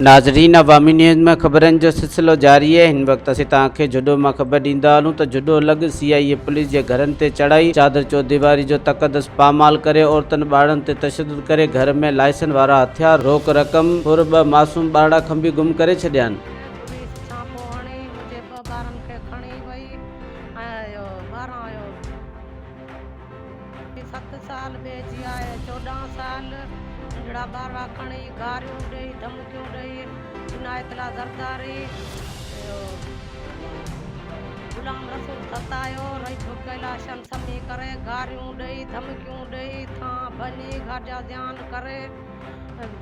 नाज़रीन, अवामी न्यूज़ में ख़बरनि जो सिलसिलो जारी है। हिन वक्त असीं तव्हांखे जुडो मां ख़बर ॾींदा हलूं त जुडो लॻ CIA पुलिस जे घरनि ते चढ़ाई, चादर चौदीवारी जो तक़दस पामाल करे, औरतुनि ॿारनि ते तशद्दुद करे, घर में लाइसेंस वारा हथियार, रोक रक़म और 2 मासूम ॿारड़ा खंबी गुम करे छॾिया आहिनि। पुलिस छापो हणी मुंहिंजे 2 ॿारनि खे खणी वई ऐं 7 साल ॿिए जी आहे 14 साल नंढड़ा ॿारड़ा खणी गारियूं ॾेई धमकियूं ॾेई इनायतला ज़रदारी गुलाम रसूल सतायो रही कैलाशन समी करे गारियूं ॾेई धमकियूं ॾेई थां भञी घर जा ध्यानु करे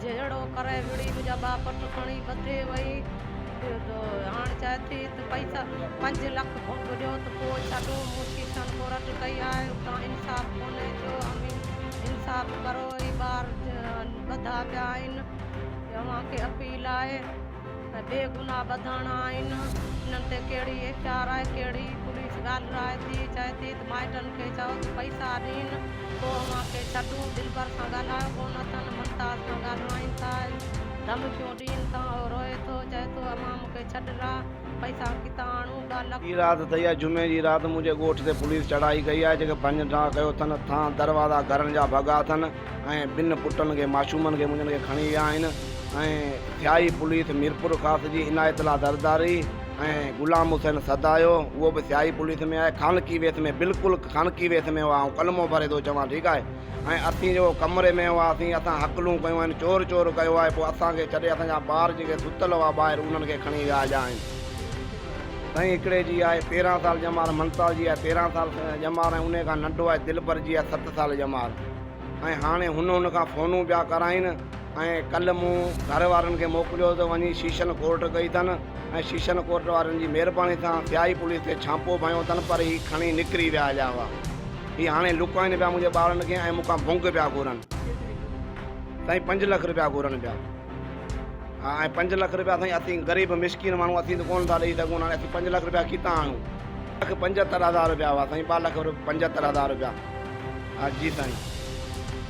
जहिड़ो करे विड़ी मुंहिंजा 2 पुट खणी ॿधे वई। हाणे चए थी त पैसा 5 लख भुग ॾियो त पोइ छॾो। मुशीशन कोरट कई आहे, उतां इंसाफ़ कोन्हे थियो। इंसाफ़ करो, ई ॿार ॿधा पिया आहिनि। तव्हांखे अपील आहे बेगुनाह ॿधाइणा आहिनि। इन्हनि ते कहिड़ी FIR आहे, कहिड़ी पुलिस ॻाल्हाए थी, चए थी त माइटनि खे चओ त पैसा ॾियनि पोइ अव्हांखे छॾूं। दिलबर सां ॻाल्हायो कोन अथनि, मुमताज़ सां ॻाल्हाइनि था, धमकियूं ॾियनि था। रोए थो, चए थो अम्मा मूंखे छॾिरा, पैसा किथां आणूं। 2 लख रात थी आहे, जुमे जी रात मुंहिंजे ॻोठ ते पुलिस चढ़ाई कई आहे, जेके 5 ॾांहुं कयो अथनि। थां दरवाज़ा घरनि जा भॻा अथनि ऐं 2 पुटनि खे मासूमनि खे मुंहिंजनि खे खणी विया आहिनि। ऐं सियाई पुलिस मीरपुर ख़ास जी इनायतला दरदारी ऐं गुलाम हुसैन सदायो, उहो बि सियाई पुलिस में आहे। ख़ानकी वेस में, बिल्कुलु ख़ानकी वेस में हुआ। ऐं कलमो भरे थो चवां, ठीकु आहे। ऐं असीं जो कमरे में हुआसीं, असां हकलूं कयूं आहिनि, चोर कयो आहे। पोइ असांखे छॾे असांजा ॿार जेके सुतल हुआ ॿाहिरि, उन्हनि खे खणी विया आहिनि। साईं हिकिड़े जी आहे 13 साल ॼमार, मुमताज़ जी आहे 13 साल ॼमार, ऐं उन खां नंढो आहे दिलबर जी आहे 7 साल ॼमार। ऐं हाणे हुन खां फ़ोनूं पिया कराइनि। ऐं कल्ह मूं घर वारनि खे मोकिलियो त वञी शीशन कोर्ट कई अथनि। ऐं शीशन कोर्ट वारनि जी महिरबानी सां सियाई पुलिस ते छापो भंयो अथनि, पर हीअ खणी निकिरी विया हलिया हुआ। हीअ हाणे लुकाइनि पिया मुंहिंजे ॿारनि खे ऐं मूंखां भुंग पिया घुरनि। साईं 5 लख रुपया घुरनि पिया। हा, ऐं 5 लख रुपया साईं असीं ग़रीब मिसकिन माण्हू, असीं त कोन था ॾेई सघूं। हाणे असीं 5 लख रुपया किथां आणूं? 1,75,000 रुपया हुआ साईं, 2,75,000 रुपया। हा जी साईं।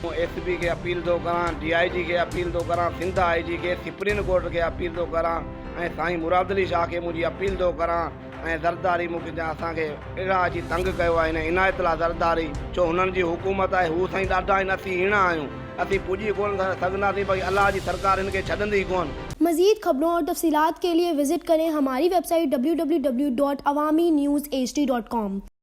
SP खे अपील थो करां, DIG खे अपील थो करां, सिंध IG खे, सुप्रीम कोर्ट खे अपील थो करां, ऐं साईं मुराद अली शाह खे मुंहिंजी अपील थो करां। ऐं ज़रदारी मूंखे असांखे अहिड़ा अची तंग कयो आहे हिन इनायतला ज़रदारी, छो हुननि जी हुकूमत आहे। हू साईं ॾाढा आहिनि, असीं हीणा आहियूं, असीं पुॼी कोन सघंदासीं। भई अलाह जी सरकार हिन खे छॾंदी कोन। मज़ीद खबरों और तफसीलात के लिए विजिट करें हमारी वेबसाइट www.awamiNewsHD.com।